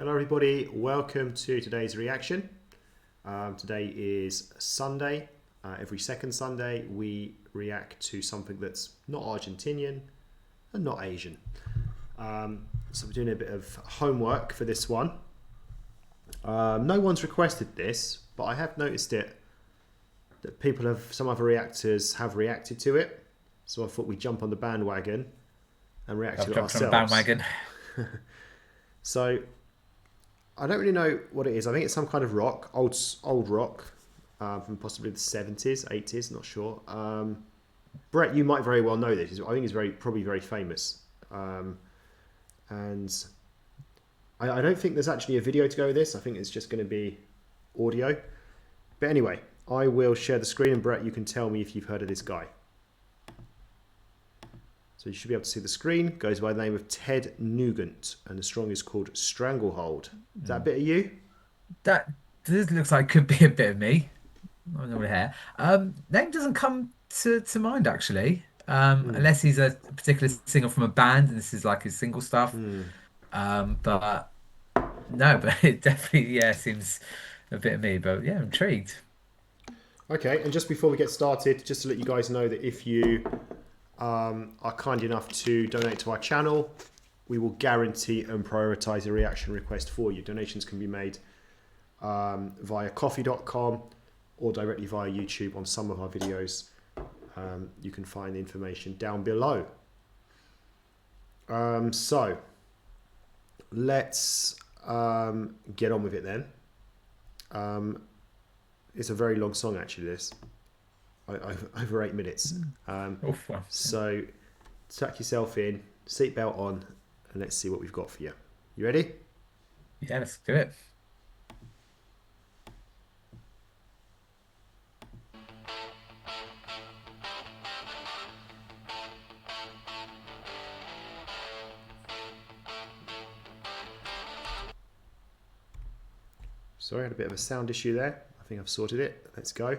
Hello everybody, welcome to today's reaction. Today is Sunday. Every second Sunday we react to something that's not Argentinian and not Asian. So we're doing a bit of homework for this one. No one's requested this, but I have noticed that some other reactors have reacted to it. So I thought we'd jump on the bandwagon and react to it ourselves. On the bandwagon. So I don't really know what it is. I think it's some kind of rock, old rock, from possibly the 70s, 80s, not sure. Brett, you might very well know this. I think it's probably very famous. And I don't think there's actually a video to go with this. I think it's just going to be audio. But anyway, I will share the screen, and Brett, you can tell me if you've heard of this guy. So you should be able to see the screen. Goes by the name of Ted Nugent, and the song is called Stranglehold. Is that a bit of you? This looks like could be a bit of me. I don't know what hair. Name doesn't come to mind actually. Unless he's a particular singer from a band and this is like his single stuff. But no, but it definitely seems a bit of me. But yeah, I'm intrigued. Okay, and just before we get started, just to let you guys know that if you are kind enough to donate to our channel, we will guarantee and prioritize a reaction request for you. Donations can be made via coffee.com or directly via YouTube on some of our videos. You can find the information down below. So let's get on with it then. It's a very long song actually, this. Over 8 minutes. So tuck yourself in, seatbelt on, and let's see what we've got for you. You ready? Yeah, let's do it. Sorry, I had a bit of a sound issue there. I think I've sorted it. Let's go.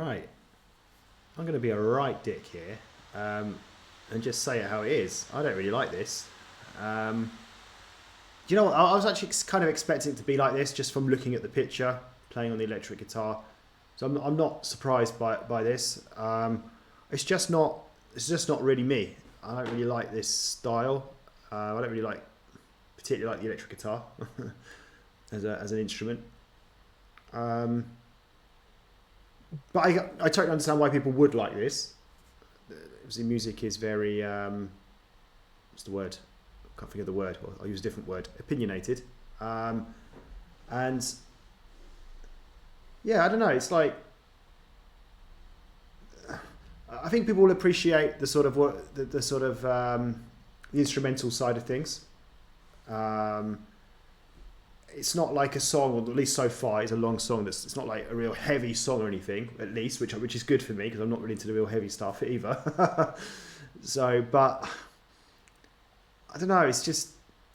Right. I'm going to be a right dick here, and just say it how it is. I don't really like this. You know what? I was actually kind of expecting it to be like this just from looking at the picture, playing on the electric guitar. So I'm not surprised by this. It's just not really me. I don't really like this style. I don't really particularly like the electric guitar as an instrument. But I totally understand why people would like this. Obviously, music is very what's the word? I can't think of the word. Well, I'll use a different word. Opinionated, and yeah, I don't know. It's like I think people will appreciate the sort of the instrumental side of things. It's not like a song, or at least so far, it's a long song. It's not like a real heavy song or anything, at least, which is good for me because I'm not really into the real heavy stuff either. So, but I don't know. It's just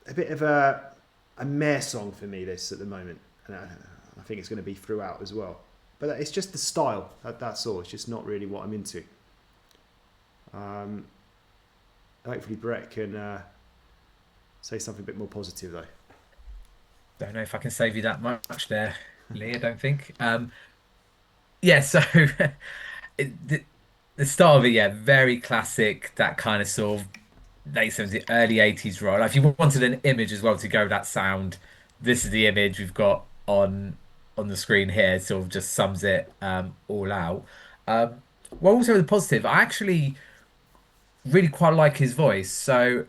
a bit of a meh song for me. This at the moment, and I think it's going to be throughout as well. But it's just the style. That's all. It's just not really what I'm into. Hopefully, Brett can say something a bit more positive though. Don't know if I can save you that much there, Lee. I don't think. Yeah. So the start of it, yeah, very classic. That kind of sort of late 70s, early 80s rock. Like if you wanted an image as well to go with that sound, this is the image we've got on the screen here. It sort of just sums it all out. Well, also the positive, I actually really quite like his voice. So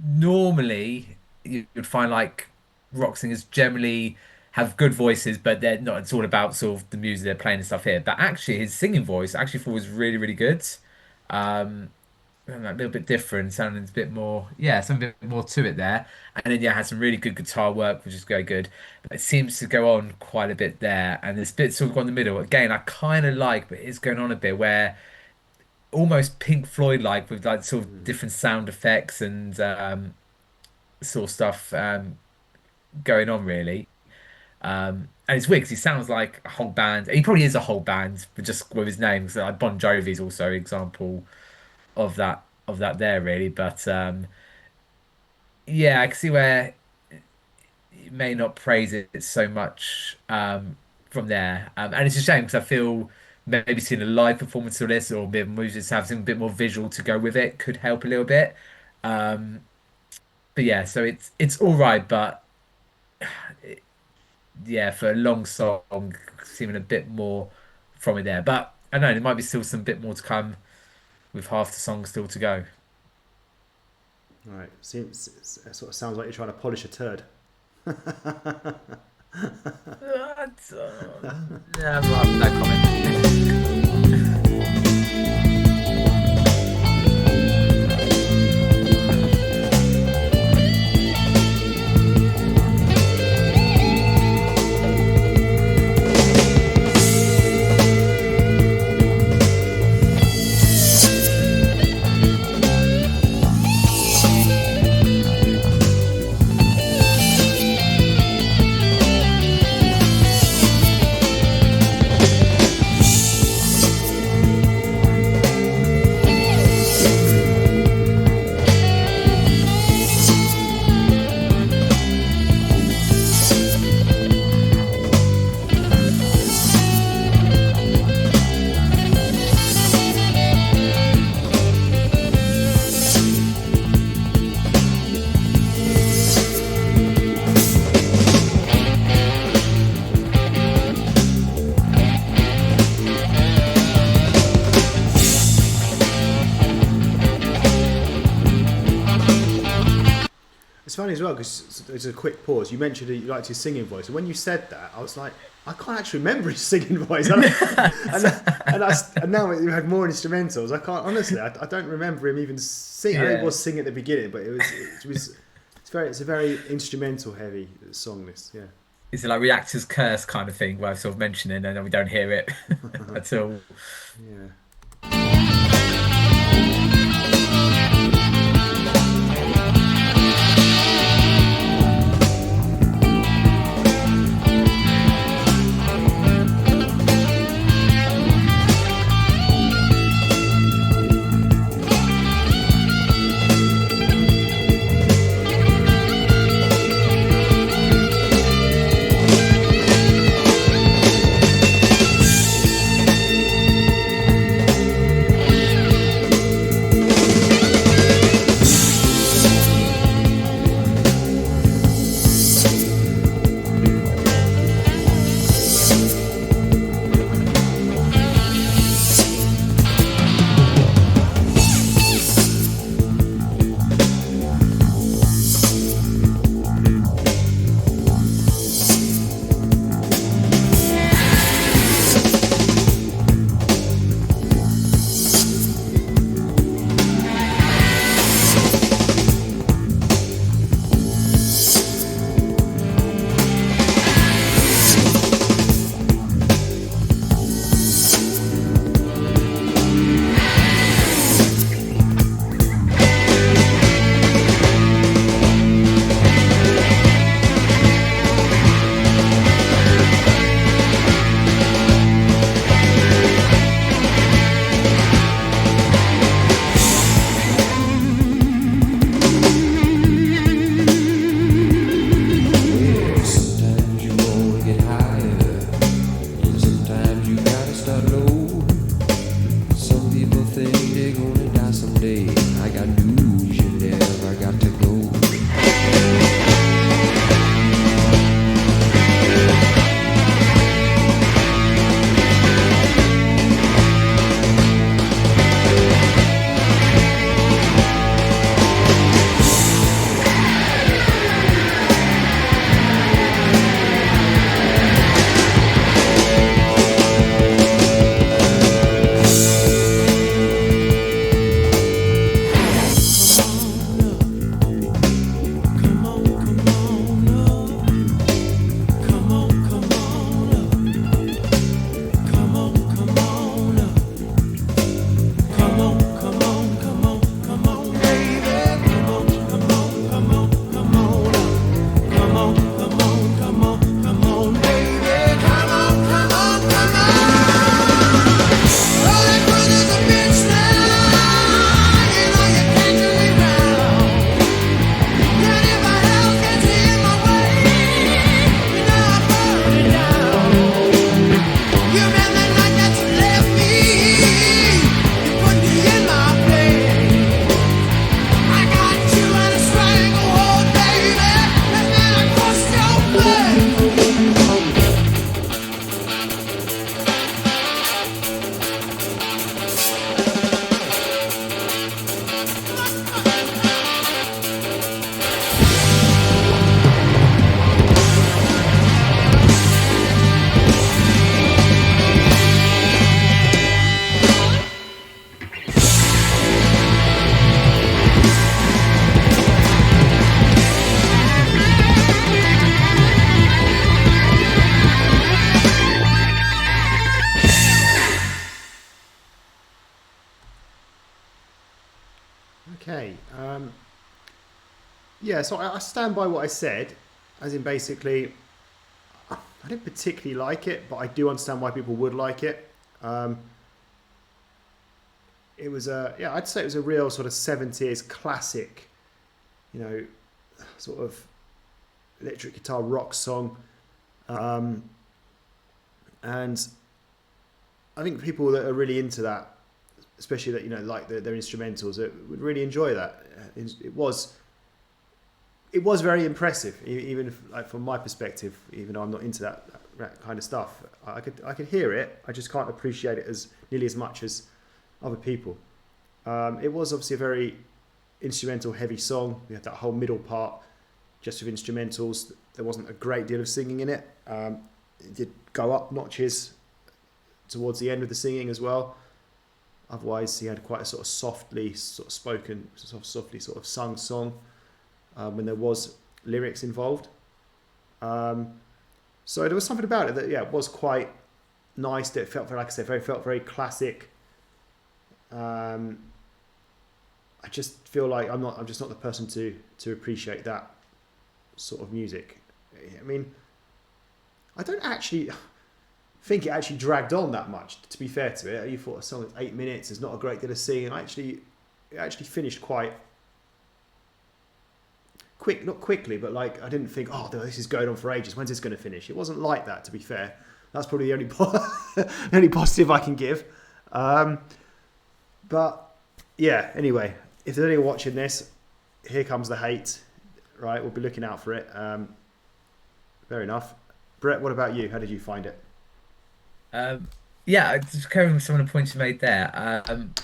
normally you'd find like rock singers generally have good voices, but they're not. It's all about sort of the music they're playing and stuff here. But actually, his singing voice I actually thought was really, really good. A little bit different, sounding a bit more, yeah, something a bit more to it there. And then yeah, had some really good guitar work, which is very good. But it seems to go on quite a bit there, and this bit sort of got in the middle. Again, I kind of like, but it's going on a bit where almost Pink Floyd like with like sort of different sound effects and sort of stuff going on really. And it's weird because he sounds like a whole band. He probably is a whole band, but just with his name. So like Bon Jovi's also an example of that there really. But yeah, I can see where you may not praise it so much from there. And it's a shame because I feel maybe seeing a live performance of this or a bit of music to have something a bit more visual to go with it could help a little bit. Um, but yeah, so it's all right, but yeah, for a long song, seeming a bit more from it there. But I don't know, there might be still some bit more to come with half the song still to go. Right. It sort of sounds like you're trying to polish a turd. Yeah, well, no comment. It's funny as well because there's a quick pause. You mentioned that you liked his singing voice, and when you said that, I was like, I can't actually remember his singing voice. And now you had more instrumentals. I can't honestly. I don't remember him even singing. I know he was singing at the beginning, but it's a very instrumental heavy song. This, yeah. Is it like Reactor's Curse kind of thing where I sort of mention it and then we don't hear it at all? Yeah. Okay. Yeah, so I stand by what I said, as in basically, I didn't particularly like it, but I do understand why people would like it. Um, it was yeah, I'd say it was a real sort of 70s classic, you know, sort of electric guitar rock song. Um, and I think people that are really into that, especially that, like their instrumentals, would really enjoy that. It was very impressive, even if, like, from my perspective, even though I'm not into that kind of stuff. I could hear it. I just can't appreciate it as nearly as much as other people. It was obviously a very instrumental heavy song. We had that whole middle part just with instrumentals. There wasn't a great deal of singing in it. It did go up notches towards the end of the singing as well. Otherwise, he had quite a sort of softly sort of spoken, softly sort of sung song when there was lyrics involved. Um, so there was something about it that, yeah, was quite nice. That felt very, like I said, felt very classic. Um, I just feel like I'm just not the person to appreciate that sort of music. I mean, I don't actually think it actually dragged on that much. To be fair to it, you thought a song at 8 minutes is not a great deal of singing. It actually finished quite quick, not quickly, but like I didn't think, oh, this is going on for ages. When's this going to finish? It wasn't like that. To be fair, that's probably the only the only positive I can give. Um, but yeah, anyway, if there's anyone watching this, here comes the hate. Right, we'll be looking out for it. Fair enough. Brett, what about you? How did you find it? Um, yeah, just carrying with some of the points you made there.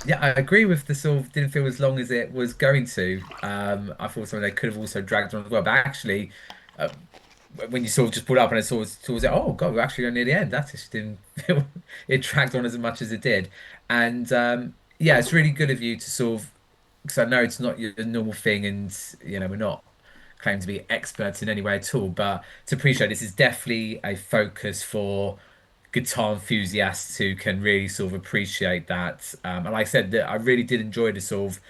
Yeah, I agree with the sort of didn't feel as long as it was going to. I thought some of they could have also dragged on as well, but actually, uh, when you sort of just pulled up and I saw towards it, oh God, we're actually near the end. That just didn't feel it dragged on as much as it did. And yeah, it's really good of you to sort of because I know it's not your normal thing, and we're not claiming to be experts in any way at all, but to appreciate this is definitely a focus for guitar enthusiasts who can really sort of appreciate that. And like I said, that I really did enjoy the sort of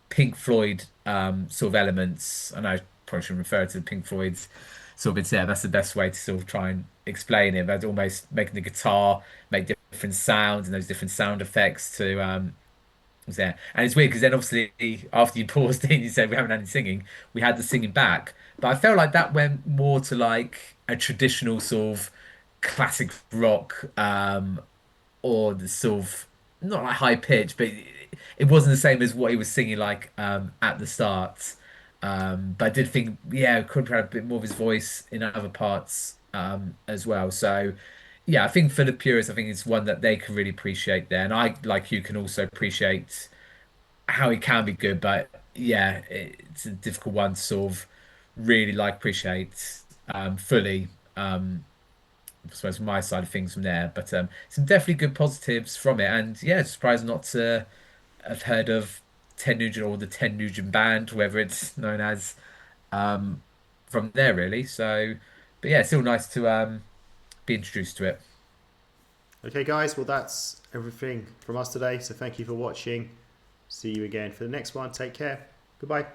Pink Floyd sort of elements. And I probably should refer to the Pink Floyd's sort of bits there. That's the best way to sort of try and explain it. But almost making the guitar make different sounds and those different sound effects to was there. And it's weird because then obviously after you paused in, you said we haven't had any singing. We had the singing back, but I felt like that went more to like a traditional sort of classic rock, or the sort of not like high pitch, but it wasn't the same as what he was singing like at the start. But I did think, yeah, could have a bit more of his voice in other parts as well. So, yeah, I think for the purists, I think it's one that they can really appreciate there. And I, like you, can also appreciate how he can be good. But yeah, it's a difficult one to sort of really like appreciate fully. I suppose from my side of things from there, but some definitely good positives from it. And yeah, surprised not to have heard of Ted Nugent or the Ted Nugent Band, whether it's known as, um, from there really. So, but yeah, it's still nice to be introduced to it. Okay, guys. Well, that's everything from us today. So thank you for watching. See you again for the next one. Take care. Goodbye.